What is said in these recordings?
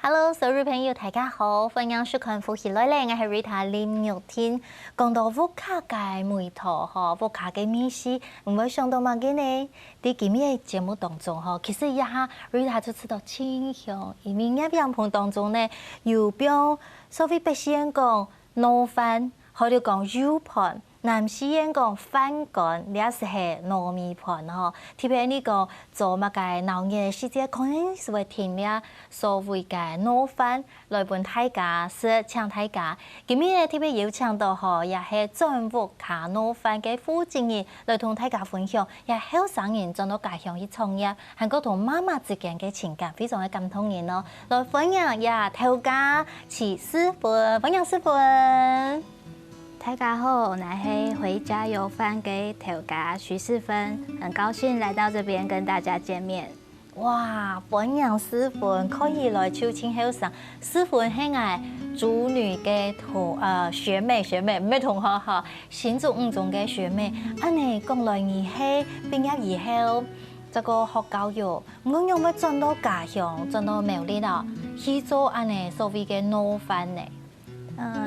Hello， 所有朋友大家好，歡迎收看福喜來咧，我係 Rita 林玉天。講到福卡嘅梅頭嗬，福卡嘅美食，唔會想到乜嘅呢？喺今日嘅節目當中嗬，其實一下 Rita 就知道清香，因為喺邊盤當中呢，有標所謂北西人講糯飯，或者講油盤。南西人講飯乾，也是係糯米盤嗬。特別呢個做乜嘅鬧熱時節，可能是會添咧所謂嘅糯飯來伴大家食，請大家。今日特別邀請到嗬，也係專福卡糯飯嘅負責人來同大家分享，也後生人進到家鄉去創業，係個同媽媽之間嘅情感非常嘅感動人咯。來分享也頭家齊師傅，分享師傅。大家好，我是回家油飯嘅頭家徐世芬，很高興來到這邊跟大家見面。哇，本人師傅可以來邀請後生，師傅係我主女嘅學妹，唔係同學嗬，新竹五中嘅學妹。安尼講來而係畢業以後，這個學教育，我有冇轉到家鄉，轉到苗栗啦，去做安尼所謂嘅糯飯呢？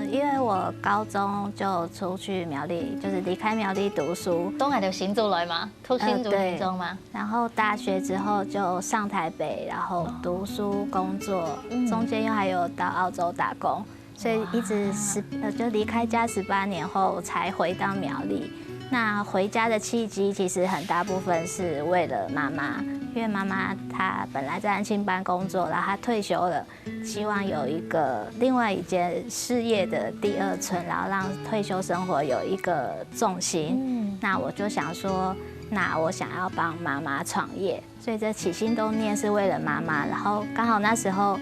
因為我高中就出去苗栗，就是離開苗栗讀書，都係到新竹來嘛，讀新竹高中嘛。然後大學之後就上台北，然後讀書工作，中間又還有到澳洲打工，所以一直就離開家18年後才回到苗栗。那回家的契機其實很大部分是為了媽媽，因為媽媽她本來在安親班工作，然後她退休了，希望有一個另外一件事業的第二春，然後讓退休生活有一個重心。那我就想說，那我想要幫媽媽創業，所以這起心動念是為了媽媽。然後剛好那時候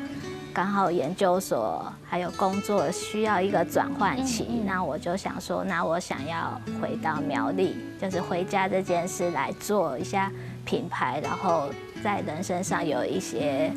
剛好研究所還有工作需要一個轉換期，那我就想說，那我想要回到苗栗，就是回家這件事來做一下品牌，然後在人生上有一些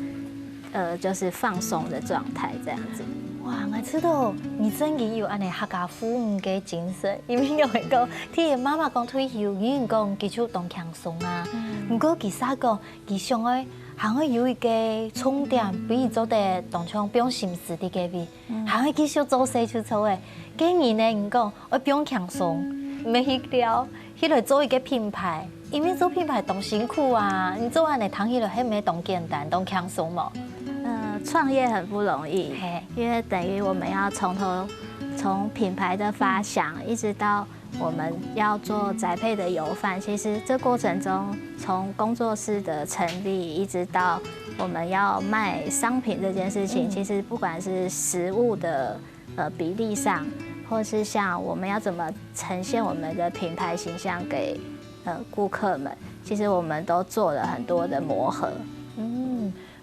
就是放鬆的狀態，這樣子。哇，我知道你真係有安尼客家父母嘅精神，因為有一個聽媽媽講退休，有人講佢就當輕鬆啊，不過其實講佢想要還會有一個重點，比如做得當場不用心思啲嘅位，還會繼續做事就做嘅。今年呢，你講我不用輕鬆，沒去了，去來做一個品牌，因為做品牌當辛苦啊，你做安尼談起來係咪當簡單，當輕鬆冇？創業很不容易，因為等於我們要從品牌的發想，一直到我們要做宅配的油飯，其實這過程中，從工作室的成立，一直到我們要賣商品這件事情，其實不管是食物的比例上，或是像我們要怎麼呈現我們的品牌形象給顧客們，其實我們都做了很多的磨合。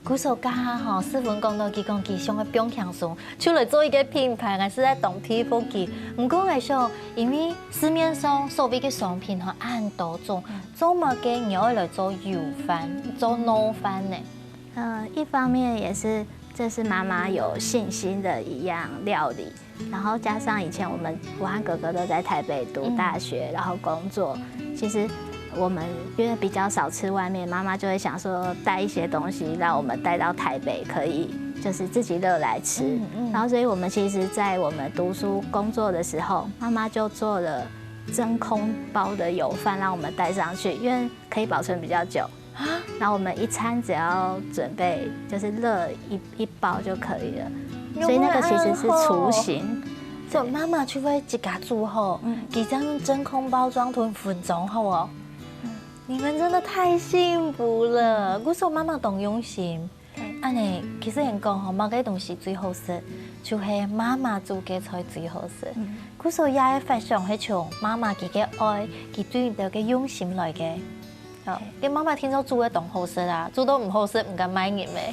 古時候家下嗬，師傅講到佢講佢想要不用輕鬆，出來做一個品牌，還是在當皮膚機。唔過嚟說，因為市面上所謂嘅商品嗬，很多種，做乜嘅你要來做油飯、做糯飯呢？一方面也是，這是媽媽有信心的一樣料理，然後加上以前我和哥哥都在台北讀大學，然後工作，其實。我們因為比較少吃外面，媽媽就會想說帶一些東西讓我們帶到台北，可以就是自己熱來吃。然後所以我們其實在我們讀書工作的時候，媽媽就做了真空包的油飯讓我們帶上去，因為可以保存比較久。然後我們一餐只要準備就是熱一包就可以了，所以那個其實是雛形。所以媽媽就會自家煮好，佢將用真空包裝同分裝好哦。你們真的太幸福了！我說媽媽當用心，安尼其實人講吼，某個東西最好食，就係媽媽做嘅菜最好食。我說也係分享係從媽媽佢嘅愛，佢對你嘅用心來嘅。好，你媽媽聽說煮嘅當好食啊，煮到唔好食唔敢買你咩？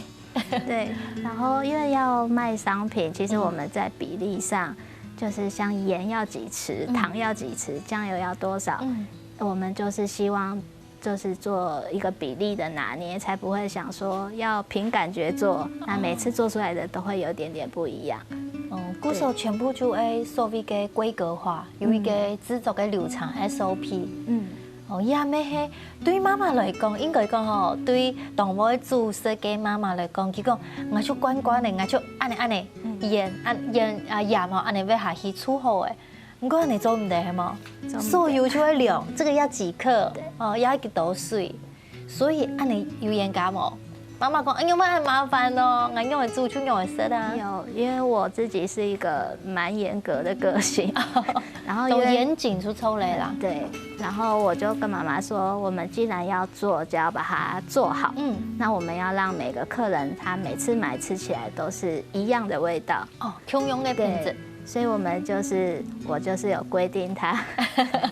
對，然後因為要賣商品，其實我們在比例上，就是像鹽要幾匙，糖要幾匙，醬油要多少，我們就是希望。就是做一個比例的拿捏，才不會想說要憑感覺做，那每次做出來的都會有點點不一樣。古時候全部就係所謂嘅規格化，有一個製作嘅流程 SOP。哦，也咩嘿，对妈妈来讲，应该讲吼，对动物的注射给妈妈来讲，佢讲我就管管的，我就安尼盐嘛，安尼要下去煮好的。不过安尼做唔得系嘛，所有就会凉，这个要几克哦，要几多水，所以安尼有严格冇？妈妈讲，哎呦，很麻烦哦，俺用的煮就用的色啊。有，因为我自己是一个蛮严格的个性，然后都严谨出抽来啦。对，然后我就跟妈妈说，我们既然要做，就要把它做好。那我们要让每个客人他每次买吃起来都是一样的味道。哦，通用的品质。所以我就是有规定他，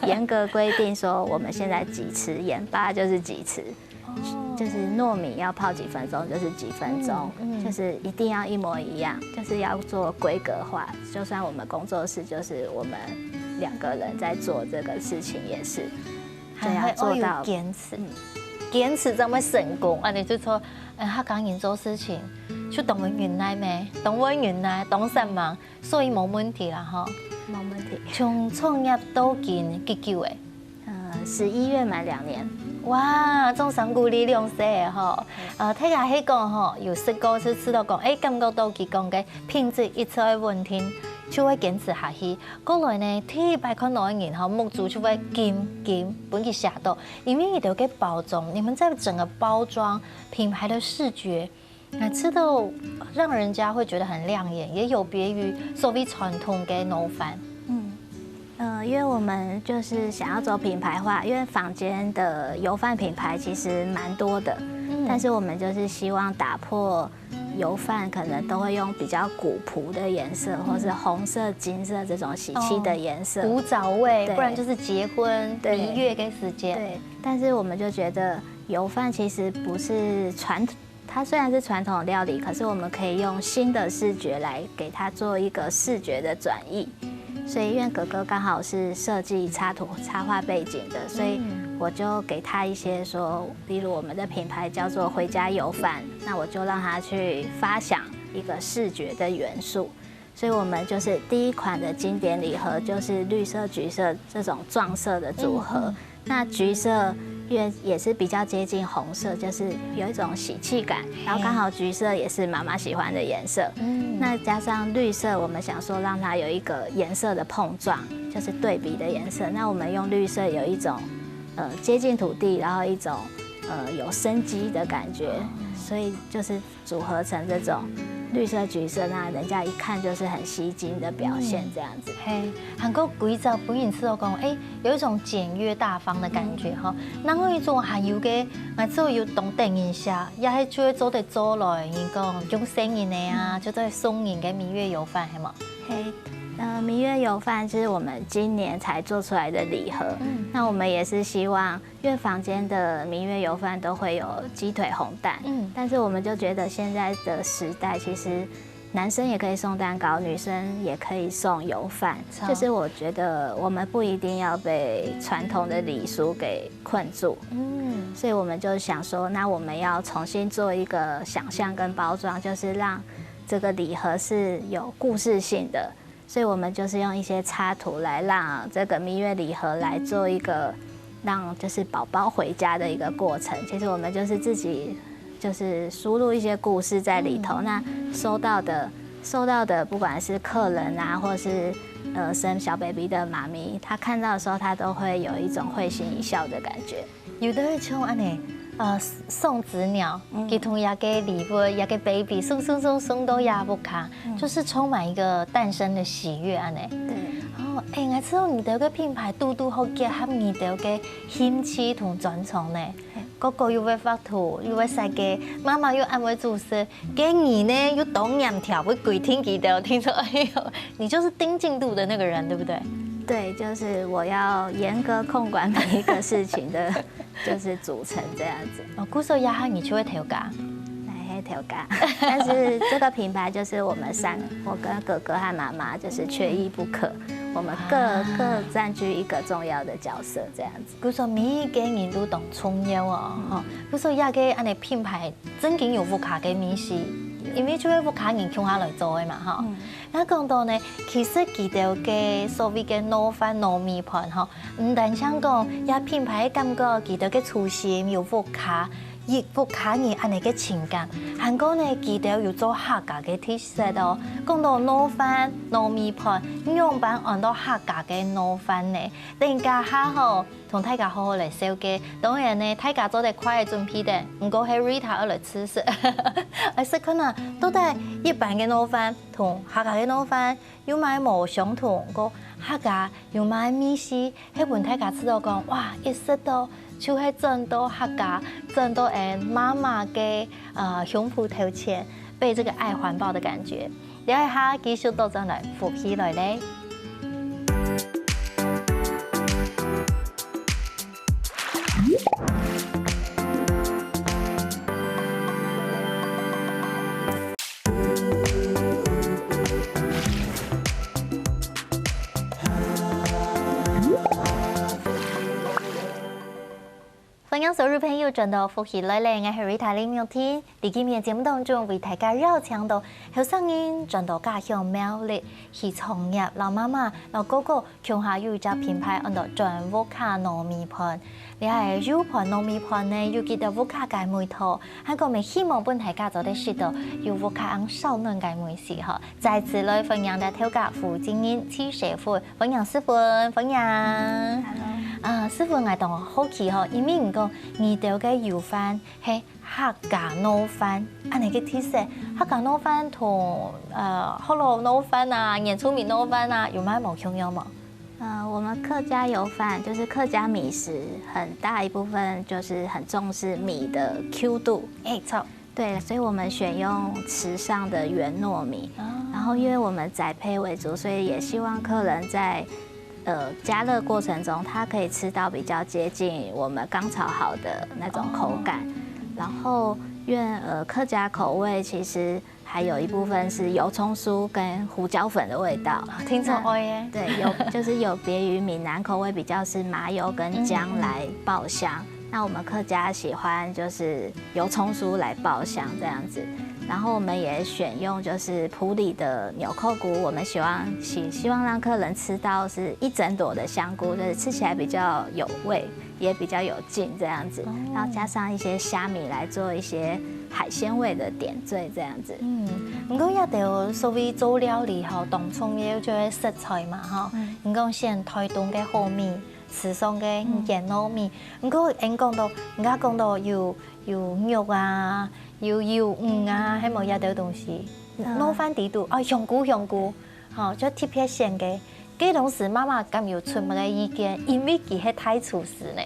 严格规定说我们现在几匙盐巴就是几匙。就是糯米要泡几分钟就是几分钟，就是一定要一模一样，就是要做规格化。就算我们工作室就是我们2个人在做这个事情，也是就要做到坚持，坚持怎么成功？啊，你就说，他讲人做事情，就动物园来咩？动物园来懂什么？所以冇问题啦，哈，没问题。从创业到今几久诶？11月满2年。哇，种三股力量些吼，睇下迄讲吼，有10个是吃到讲，感觉到佢讲嘅品质一出嘅问题，就会坚持下去。过来呢，睇拜看到人吼，目珠就会金本去下到，因为你都给包装，你们在整个包装品牌的视觉，吃到让人家会觉得很亮眼，也有别于所谓传统嘅糯饭。因为我们就是想要走品牌化，因为坊间的油饭品牌其实蛮多的，但是我们就是希望打破油饭可能都会用比较古朴的颜色，或是红色、金色这种喜气的颜色，古早味，不然就是结婚、蜜月跟时间。对，但是我们就觉得油饭其实不是它虽然是传统料理，可是我们可以用新的视觉来给它做一个视觉的转译。所以因为哥哥刚好是设计插画背景的，所以我就给他一些说，例如我们的品牌叫做回家油饭，那我就让他去发想一个视觉的元素。所以我们就是第一款的经典礼盒就是绿色、橘色这种撞色的组合。那橘色因为也是比较接近红色，就是有一种喜气感，然后刚好橘色也是妈妈喜欢的颜色。那加上绿色，我们想说让它有一个颜色的碰撞，就是对比的颜色。那我们用绿色有一种接近土地，然后一种有生机的感觉，所以就是组合成这种绿色、橘色，那人家一看就是很吸睛的表现，这样子。韩国贵州本人吃到讲，有一种简约大方的感觉哈。然后一种还有嘅，之后有懂电一下，也系就会做得做来，伊讲用生意的啊，就在送人嘅蜜月油饭系嘛。蜜月油饭是我们今年才做出来的礼盒。那我们也是希望，因为坊间的蜜月油饭都会有鸡腿红蛋，但是我们就觉得现在的时代，其实男生也可以送蛋糕，女生也可以送油饭。就是我觉得我们不一定要被传统的礼俗给困住。所以我们就想说，那我们要重新做一个想象跟包装，就是让这个礼盒是有故事性的。所以我们就是用一些插图来让这个蜜月礼盒来做一个让就是宝宝回家的一个过程。其实我们就是自己就是输入一些故事在里头。那收到的不管是客人啊，或是生小 baby 的妈咪，他看到的时候，他都会有一种会心一笑的感觉。有的会像安尼。送子鸟，给同也给礼物，也给 baby， 送到亚布卡，就是充满一个诞生的喜悦安尼。对。我知道你的个品牌嘟嘟好结合你的个兴趣同传统呢。哥哥又会画图，又会设计，妈妈又安慰主持，给你呢又懂眼条，会鬼听记得，听说你就是盯进度的那个人，对不对？对，就是我要严格控管每一个事情的，就是组成这样子。古时候压你就会调咖，调咖，但是这个品牌就是我们我跟哥哥和妈妈就是缺一不可，我们各占据一个重要的角色，这样子。古时候每一个人都懂重要哦，古时候压个安尼品牌真经有副卡给米西。因为就係福卡人鄉下來做嘅嘛，吼。那講到呢，其實佢哋嘅所謂嘅糯飯、糯米盤，吼，唔但想講，也品牌感覺佢哋嘅初心有福卡。亦福卡人安尼嘅情感，韓國呢，佢哋有做客家嘅特色哦。講到糯飯、糯米盤，樣板按到客家嘅糯飯呢，等家下好同大家好好嚟紹介。當然呢，大家做得快嘅準備的，唔過係 Rita 嚟試試。而是可能到底一般嘅糯飯同客家嘅糯飯有買冇相同個客家有買米絲，喺本大家知道講，哇，一食到。就係真到客家，真到媽媽嘅胸脯頭前，被這個愛環保的感覺。了解下繼續到陣來復起來咧。歡迎所有朋友轉到復起來咧，我係 Rita 林妙天。喺今日節目當中，為大家邀請到後生人轉到家鄉苗栗去創業，老媽媽、老哥哥鄉下有一隻品牌，叫做全福卡糯米盤。你係有盤糯米盤呢，有幾多福卡嘅梅頭，還個咪希望本大家做得識到有福卡昂少嫩嘅梅絲嗬。在此來分享嘅頭家傅經英七師傅，分享師傅，分享。Hello。師傅我當好奇嗬，因為唔講二道嘅油飯係客家糯飯，安尼嘅特色，客家糯飯同河洛糯飯啊、鹽醋米糯飯啊，有咩冇相樣嗎？我們客家油飯就是客家米食，很大一部分就是很重視米的 Q 度。錯。對，所以我們選用池上的原糯米，然後因為我們宅配為主，所以也希望客人在加熱過程中，它可以吃到比較接近我們剛炒好的那種口感。然後因為客家口味其實還有一部分是油蔥酥跟胡椒粉的味道，聽錯愛耶。對，就是有別於閩南口味比較是麻油跟薑來爆香，那我們客家喜歡就是油蔥酥來爆香這樣子。然後我們也選用就是埔里的紐扣菇，我們希望讓客人吃到是一整朵的香菇，就是吃起來比較有味，也比較有勁這樣子。然後加上一些蝦米來做一些海鮮味的點綴這樣子。唔講一條所謂做料理吼，當中也有做食材嘛吼。唔講先台東嘅河米，池上嘅鹽糯米。唔過講到，而家講到有肉啊。有魚啊，係冇一啲東西，糯飯地度啊，香菇，吼，就特別鮮嘅。嗰當時媽媽咁有出乜嘅意見，因為佢係太廚師呢。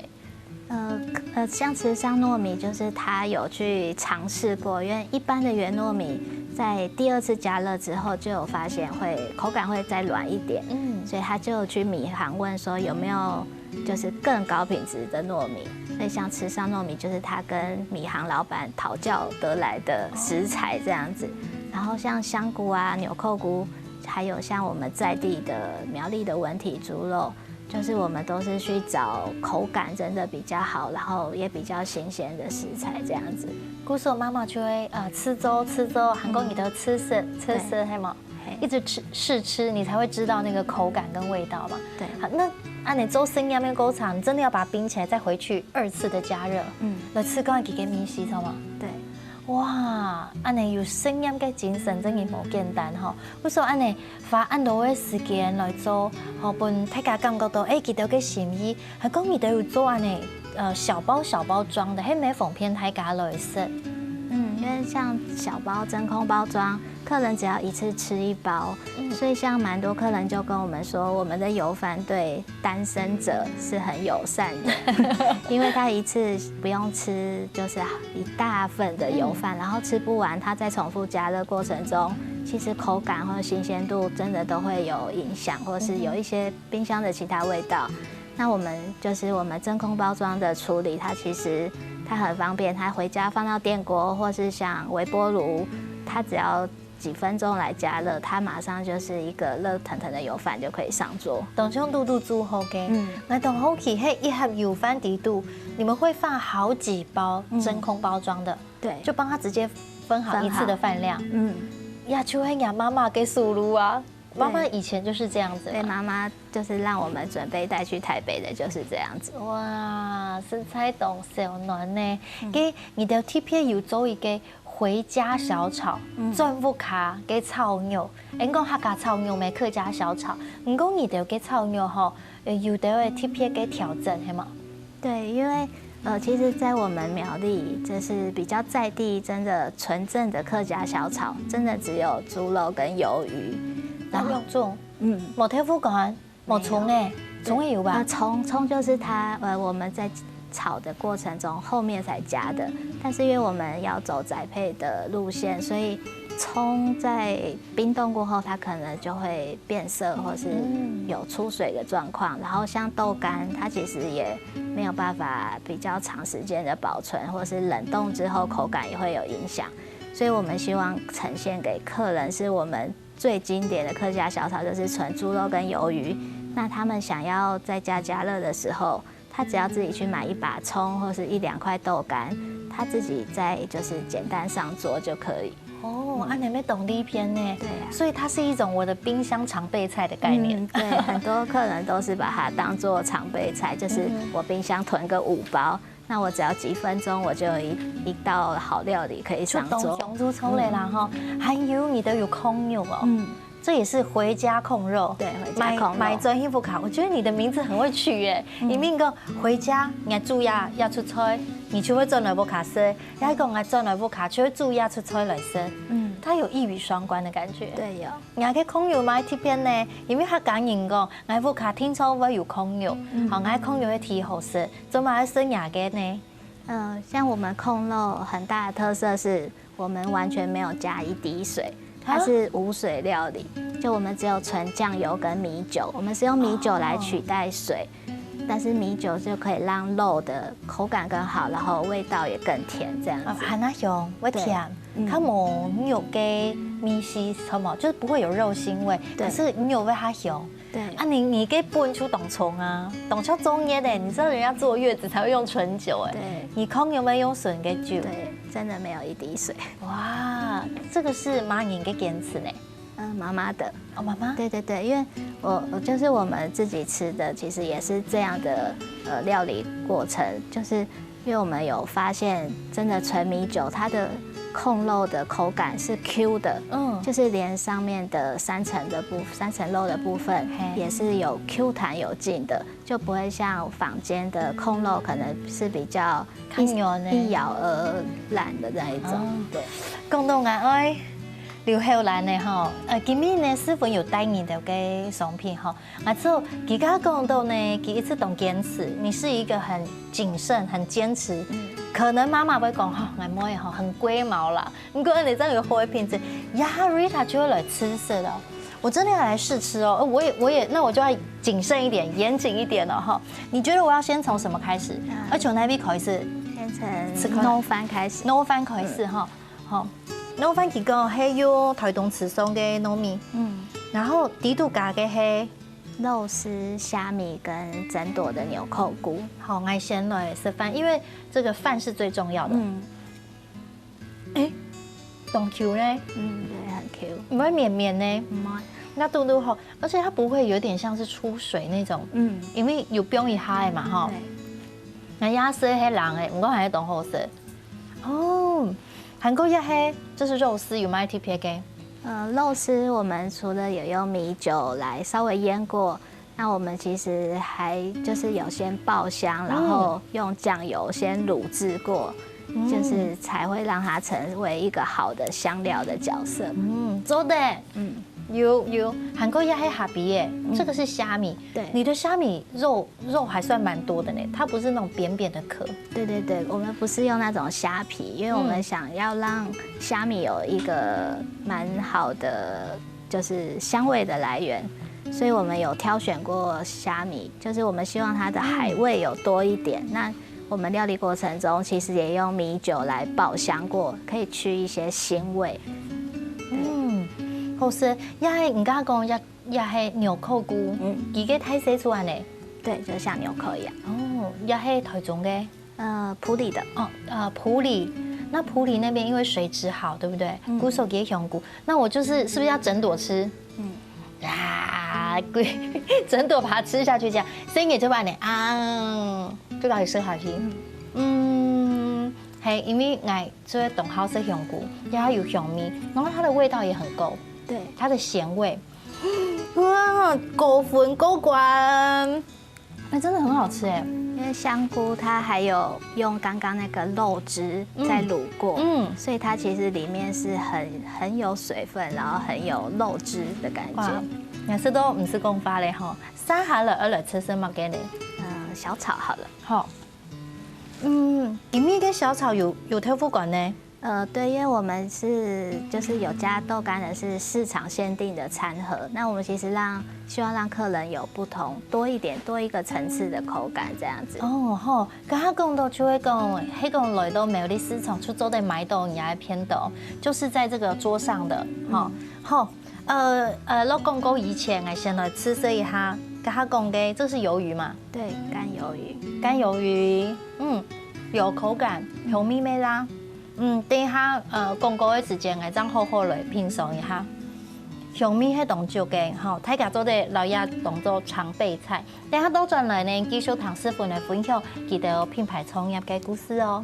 像池上糯米，就是他有去嘗試過，因為一般的原糯米在第二次加熱之後，就有發現口感會再軟一點，所以他就去米行問說有沒有就是更高品質的糯米。所以像池上糯米就是他跟米行老闆討教得來的食材這樣子，然後像香菇啊、紐扣菇，還有像我們在地的苗栗的文體豬肉，就是我們都是去找口感真的比較好，然後也比較新鮮的食材這樣子。古時候媽媽就會吃粥，韓國你都吃食係嗎？一直試吃，你才會知道那個口感跟味道嘛。對，好，那按你做生腌的過程，真的要把它冰起來，再回去2次的加熱，來吃乾幾個米絲，知道嗎？對，哇，按你有生腌嘅精神真係冇簡單吼。我說按你花按多嘅時間來做，好本大家感覺到佢哋嘅心意，係講你都要做按你小包裝的，係咪奉騙大家來食？因為像小包真空包裝，客人只要一次吃1包，所以像蠻多客人就跟我們說，我們的油飯對單身者是很友善的，因為他一次不用吃就是一大份的油飯，然後吃不完，他在重複加熱過程中，其實口感或新鮮度真的都會有影響，或是有一些冰箱的其他味道。那我們真空包裝的處理，它其實它很方便，它回家放到電鍋或是像微波爐，它只要幾分鐘來加熱，它馬上就是一個熱騰騰的油飯就可以上桌。當中都煮好嘅，那當好奇係一盒油飯底度，你們會放好幾包真空包裝的，對，就幫它直接分好一次的饭量。呀，就会让妈妈给输入啊。妈妈以前就是这样子。对，妈妈就是让我们准备带去台北的，就是这样子。哇，身材动小暖呢。给你的 TPA 有做一个回家小炒，全部卡给炒肉。因讲客家炒肉没客家小炒，唔讲你的给炒肉吼，有的 TPA 给调整，系吗？对，因为其实，在我们苗栗，就是比较在地，真的纯正的客家小炒，真的只有猪肉跟鱿鱼。然后种，冇贴副干，冇葱诶，葱也有吧？葱就是它，我们在炒的过程中后面才加的，但是因为我们要走宅配的路线，所以葱在冰冻过后，它可能就会变色，或是有出水的状况。然后像豆干，它其实也没有办法比较长时间的保存，或是冷冻之后口感也会有影响。所以我们希望呈现给客人是我们最经典的客家小炒，就是纯猪肉跟鱿鱼。那他们想要在家加热的时候，他只要自己去买一把葱或是1-2块豆干，他自己再就是简单上桌就可以。哦，你没懂第一篇呢？对啊，所以它是一种我的冰箱常备菜的概念。对，很多客人都是把它当做常备菜，就是我冰箱囤个5包。那我只要几分钟，我就有一道好料理可以上桌。红猪葱类啦哈，还有你的有控肉哦，这也是回家控肉。对，回家控肉。买专业副卡，我觉得你的名字很会取耶。你命个回家，你煮呀要出菜，你就会做哪部卡吃，然后讲我做哪部卡就会煮呀出菜来吃。它有一语双关的感觉。对，有。人家控肉买这边呢，因为他讲人讲，我副卡听说我有控肉，好，我控肉会提好吃，怎么还生牙嘅呢？像我们控肉很大的特色是我们完全没有加一滴水，它是无水料理，就我们只有纯酱油跟米酒，我们是用米酒来取代水，但是米酒就可以让肉的口感更好，然后味道也更甜，这样子。很那香，会甜，它冇牛给米稀什么，就是不会有肉腥味，可是牛味它香。对啊，你可以炖出董葱啊，董葱中叶的，你知道人家坐月子才会用纯酒哎，对，你空有没有用笋给酒？对，真的没有一滴水。哇，这个是妈你给坚持呢？妈妈的哦，妈妈。对对对，因为我就是我们自己吃的，其实也是这样的料理过程，就是因为我们有发现，真的纯米酒它的控肉的口感是 Q 的，就是连上面的三层肉的部分也是有 Q 弹有劲的，就不会像坊间的控肉可能是比较一咬而烂的那一种。对，广东人爱留后来呢哈，今日呢师傅有带你的个商品哈，之后其他讲到呢，其一直懂坚持，你是一个很谨慎、很坚持。可能妈妈会讲哈，俺妹哈很龟毛啦，不过你这样有好的品质，呀 Rita 就会来吃色的，我真的要来试吃哦，我也，那我就要谨慎一点、严谨一点了哈。你觉得我要先从什么开始？从哪边开始？先从糯饭开始。糯饭开始哈，好，糯饭其实还有台东池上的糯米，然后底度加的是肉丝、虾米跟整朵的纽扣菇。好，我先来示范，因为这个饭是最重要的。懂 Q 呢？对，很 Q， 不会绵绵呢？不会。那肚肚好，而且它不会有点像是出水那种。因为有冰一下的嘛哈。对。那鸭丝黑狼哎，我刚才懂好色。哦，韩国鸭黑，这是肉丝有卖 TPA 给。肉丝我们除了有用米酒来稍微腌过，那我们其实还就是有先爆香，然后用酱油先卤制过，就是才会让它成为一个好的香料的角色。做的，有韩国鸭黑哈比耶，这个是虾米。对，你的虾米肉还算蛮多的呢，它不是那种扁扁的壳。对对对，我们不是用那种虾皮，因为我们想要让虾米有一个蛮好的就是香味的来源，所以我们有挑选过虾米，就是我们希望它的海味有多一点。那我们料理过程中其实也用米酒来爆香过，可以去一些腥味。好吃，也系唔敢讲，也系纽扣菇，自己睇写出来呢。对，就像纽扣一样。哦，也系台中嘅，埔里的。埔里，那埔里那边因为水质好，对不对？古手给香菇，那我是不是要整朵吃？啊，整朵把它吃下去，这样生也就把你就把你吃下去。系因为爱做冻好食香菇，它有香味，然后它的味道也很够，对，它的咸味，哇，够分够关，真的很好吃哎。因为香菇它还有用刚刚那个肉汁在卤过，所以它其实里面是很有水分，然后很有肉汁的感觉。颜色都不是公发嘞哈，三下了来吃什么给你？小炒好了。好，里面跟小炒有特殊感呢。对，因为我们就是有加豆干的是市场限定的餐盒，那我们其实希望让客人有不同多一个层次的口感这样子。好，刚刚讲到就会讲，黑讲来到美丽市场出走的买豆也爱偏豆，就是在这个桌上的，老公公以前先来吃一下，跟他讲的这是鱿鱼嘛？对，干鱿鱼，有口感，香咪咪啦。等一下，公告的时间会将好好来品尝一下。香米迄动作嘅，大家做的老爷当做常备菜。等下倒转来呢，继续唐师傅来分享佢哋品牌创业嘅故事哦。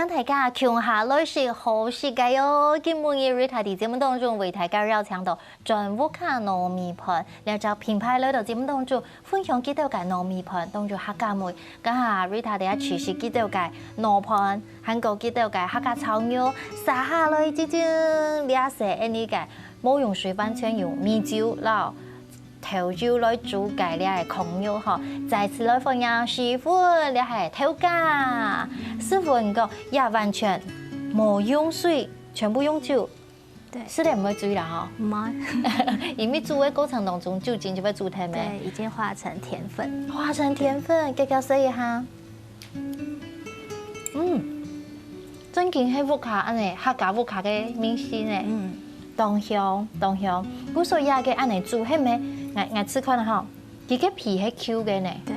大家穷下來是好世界哦！今日嘅 Rita 喺節目當中為大家邀請到全屋卡糯米盤，了解品牌嚟到節目當中分享幾道嘅糯米盤，當做客家妹。咁下 Rita 哋一廚師幾道嘅糯盤，韓國幾道嘅客家炒肉，撒下來之中兩隻呢嘅冇用水翻全用米酒啦。頭酒來煮嘅你係控肉嗬，再次來分享師傅你係偷家，師傅你講也完全冇用水，全部用酒。對，是你唔會注意啦嗬。唔係，因為煮嘅過程當中酒精就會煮甜咩？對，已經化成甜分。化成甜分，繼續試一下。真見係屋卡安尼客家屋卡嘅明星咧。當香，古所以嘅安尼煮係咪？我吃看哈，這個皮係 Q 嘅呢，對，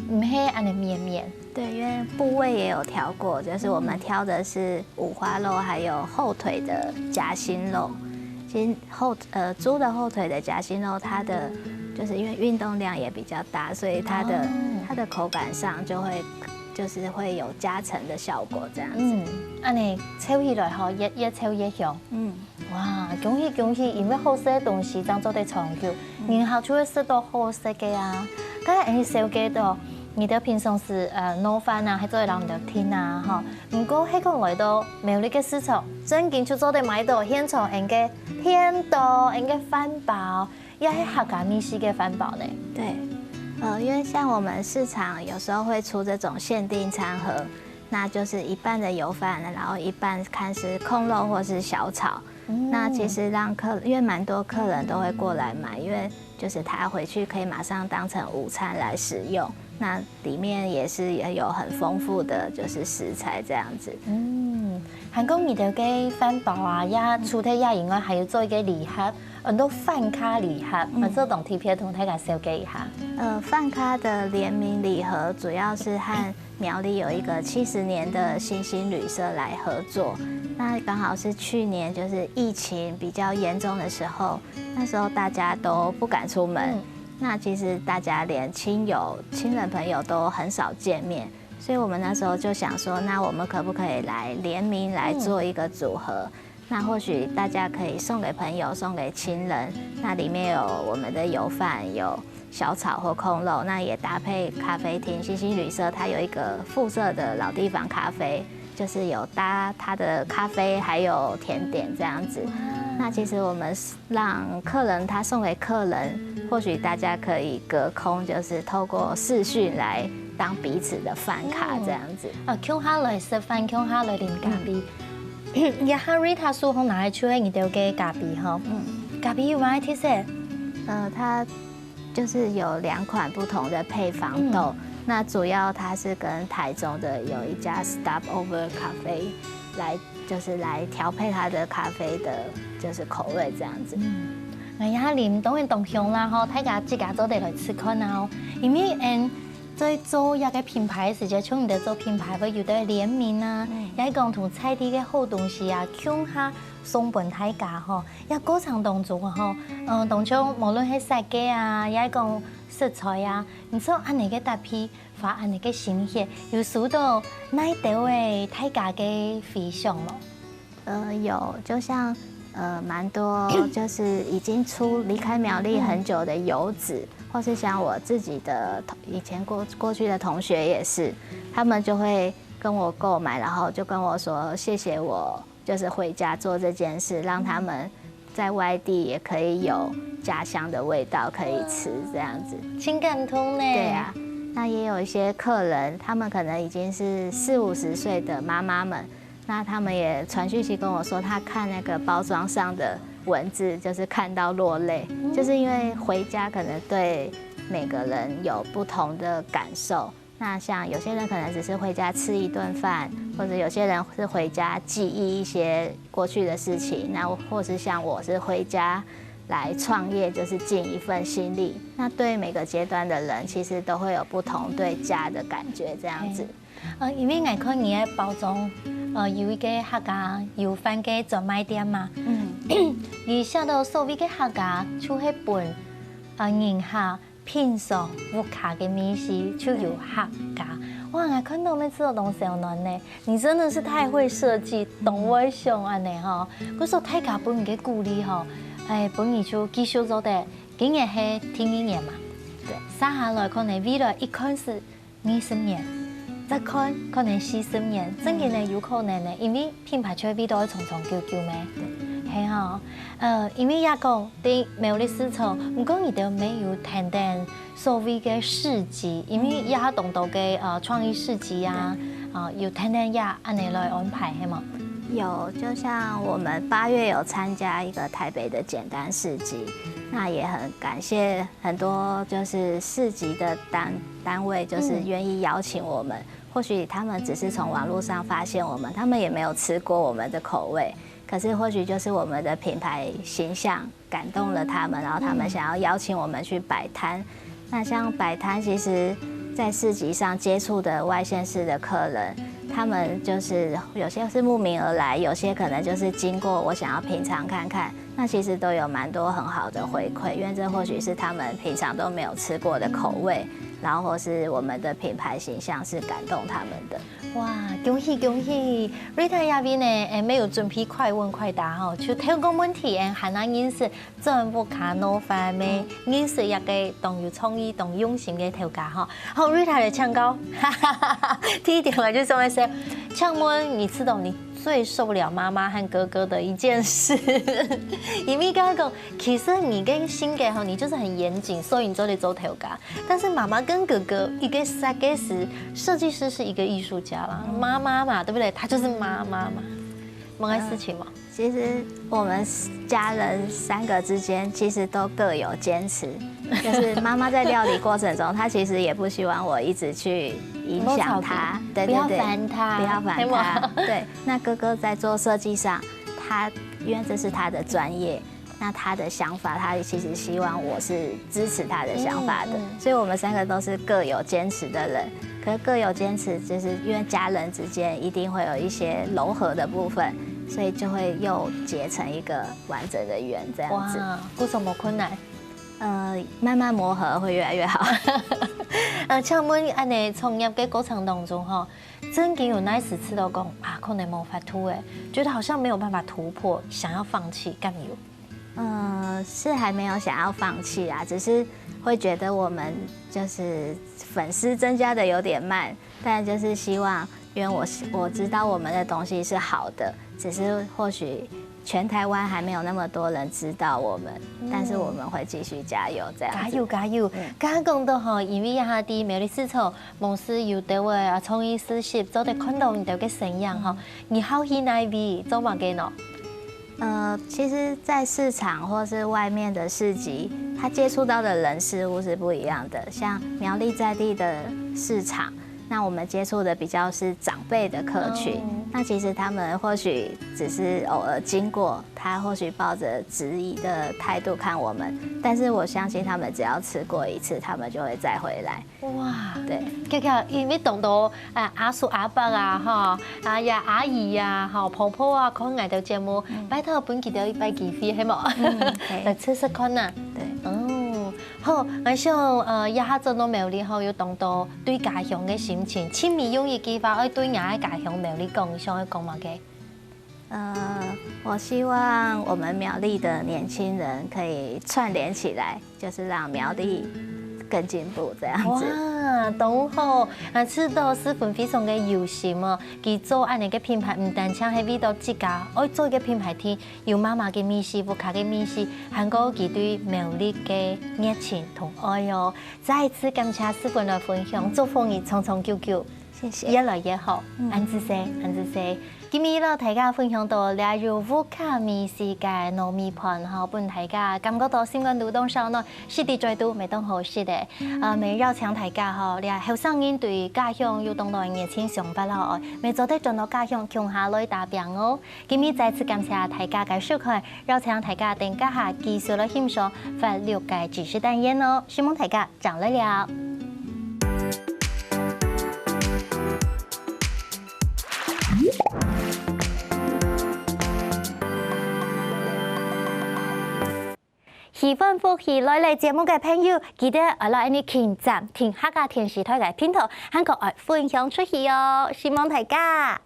唔係安尼綿綿。對，因為部位也有挑過，就是我們挑的是五花肉，還有後腿的夾心肉。其實豬的後腿的夾心肉，它的就是因為運動量也比較大，所以它的口感上就是會有加成的效果，這樣子。安尼炒起來吼，越炒越香。哇，恭喜！因為好食嘅東西當做得長久，然後就會食到好食嘅啊。咁係你燒幾多？你哋平常時攞飯啊，喺做人聊天啊，嚇。唔過喺講來到苗栗嘅市場，真見出咗哋買到現場人嘅天道，人嘅飯包，也係客家美食嘅飯包呢。對，因為像我們市場有時候會出這種限定餐盒，那就是一半的油飯，然後一半看是控肉或是小炒。那其實讓因為蠻多客人都會過來買，因為就是他回去可以馬上當成午餐來使用。那裡面也有很豐富的就是食材這樣子。韓國你哋嘅飯包啊，除咗以外，還有做一個禮盒，很多飯卡禮盒，我這同貼片同大家紹介一下。飯卡的聯名禮盒主要是和苗栗有一個70年的新興旅社來合作。那剛好是去年就是疫情比較嚴重的時候，那時候大家都不敢出門，那其實大家連親人朋友都很少見面，所以我們那時候就想說，那我們可不可以來聯名來做一個組合？那或許大家可以送給朋友，送給親人，那裡面有我們的油飯，有小炒或控肉，那也搭配咖啡廳新興旅社，它有一個附設的老地方咖啡。就是有搭它的咖啡，還有甜點這樣子。那其實我們讓客人，他送給客人，或許大家可以隔空，就是透過視訊來當彼此的飯卡這樣子。共下來食飯，共下來飲咖啡。而家 Rita 蘇紅拿嚟出嚟，你哋嘅咖啡嗬？咖啡有咩特色？它就是有2款不同的配方豆，那主要它是跟台中的有一家 Stopover 咖啡就是来调配它的咖啡的，就是口味这样子。我呀啉当然同乡啦吼，大家自家做得来吃看啊，因为在做一个品牌时间，像你在做品牌会有的联名啊，也讲同菜地的好东西啊，向下送本大家吼，也过程当中吼，当中无论是设计啊，也讲食材啊，你做安尼个搭配，发安尼个新鲜，有受到哪一道的大家的回响咯？有，就像蛮多就是已经离开苗栗很久的游子。或是像我自己的以前过去的同学也是，他们就会跟我购买，然后就跟我说谢谢我，就是回家做这件事，让他们在外地也可以有家乡的味道可以吃，这样子。情感通呢？对啊，那也有一些客人，他们可能已经是40-50岁的妈妈们，那他们也传讯息跟我说，他看那个包装上的文字就是看到落泪，就是因为回家可能对每个人有不同的感受。那像有些人可能只是回家吃一顿饭，或者有些人是回家记忆一些过去的事情，那或是像我是回家来创业，就是尽一份心力。那对每个阶段的人，其实都会有不同对家的感觉，这样子。因为我看你的包装，有一个客家有翻嘅专卖店嘛，而写到所谓嘅客家，就係本迎客品尝福卡嘅美食，就有客家。哇，我看到每次都东西好难呢，你真的是太会设计，懂我想安尼吼。嗰時候大家本嘅鼓勵吼，本而就繼續做的，今年係聽一年嘛，對，接下來可能未來一看是20年。再看可能40年，真嘅呢有可能呢，因為品牌出味道長長久久咩，係吼，因為也講對苗栗市場，唔過你哋沒有談到所謂嘅市集，因為也動到嘅創意市集啊，有談到也安尼來安排係嗎？有，就像我們8月有參加一個台北的簡單市集，那也很感謝很多就是市集的單位，就是願意邀請我們。或許他們只是從網絡上發現我們，他們也沒有吃過我們的口味，可是或許就是我們的品牌形象感動了他們，然後他們想要邀請我們去擺攤。那像擺攤，其實在市集上接觸的外縣市的客人，他們就是有些是慕名而來，有些可能就是經過我想要品嘗看看，那其實都有蠻多很好的回饋，因為這或許是他們平常都沒有吃過的口味。然後或是我們的品牌形象是感動他們的。哇，恭喜恭喜 ！Rita 入邊呢，沒有準備快問快答吼，就聽個問題，還能認識全部卡諾範咩？認識一個動有創意、動用心嘅頭家吼。好 ，Rita 嚟唱歌，第一點我就說一聲，請問你知道你最受不了媽媽和哥哥的一件事？因為剛剛講，其實你跟性格吼，你就是很嚴謹，所以你做得做頭家，但是媽媽跟哥哥，一個設計師，設計師是一個藝術家啦，媽媽嘛，對不對？她就是媽媽嘛，某個事情嘛。其實我們家人3個之間其實都各有堅持，就是媽媽在料理過程中，她其實也不希望我一直去影響她，對對對，不要煩她，不要煩她。對，那哥哥在做設計上，他因為這是他的專業。那他的想法，他其實希望我是支持他的想法的，所以我們3個都是各有堅持的人。可是各有堅持，就是因為家人之間一定會有一些柔和的部分，所以就會又結成一個完整的圓這樣子。哇，有什麼困難？慢慢磨合會越來越好。請問安尼創業嘅過程當中，哈，曾經有哪一次吃到講啊，可能冇法突誒，覺得好像沒有辦法突破，想要放棄，幹有？是還沒有想要放棄啊，只是會覺得我們就是粉絲增加的有點慢，但就是希望，因為我知道我們的東西是好的，只是或許全台灣還沒有那麼多人知道我們，但是我們會繼續加油，這樣子。加油加油！剛剛講到吼，因為一下啲苗栗市場，無是有啲位創意實習，做得看到你哋嘅成樣吼，你好喜哪邊做乜嘅喏？其实，在市场或是外面的市集，他接触到的人事物是不一样的。像苗栗在地的市场，那我们接触的比较是长辈的客群。那其实他们或许只是偶尔经过，他或许抱着质疑的态度看我们，但是我相信他们只要吃过一次，他们就会再回来。哇，对，因为懂到阿叔阿伯啊，哈，阿姨啊，哈，婆婆啊，看我哋节目，拜托本期到一百几飞，系冇？来测试看呐。对，好，我想一下子都苗栗后有懂到对家乡嘅心情，千米用一句话，爱对俺嘅家乡苗栗讲，想要讲乜嘅？我希望我们苗栗的年轻人可以串联起来，就是让苗栗更进步这样子。哇，懂好，知道师傅非常嘅有心哦。佢做安尼嘅品牌，唔單止係為到自家，愛做嘅品牌添，有媽媽嘅美食，屋企嘅美食，還有佢對苗栗嘅熱情同愛哦。再一次感謝師傅嘅分享，祝福你長長久久，谢谢。越來越好。安子生，安子生。今日啦，大家分享到例如烏卡美食嘅糯米盤，哈，本大家感覺到心肝流動上呢，是啲最多未當好食嘅，未邀請大家哈，你後生人對家鄉有當到熱情想法啦，未做得盡到家鄉強下來打拼哦。今日再次感謝大家嘅收看，邀請大家等家下繼續來欣賞法律嘅知識單元哦，希望大家長來了。喜歡福喜來嚟節目嘅朋友，記得來你點讚、聽下個電視台嘅片頭，韓國愛分享出去哦，希望大家。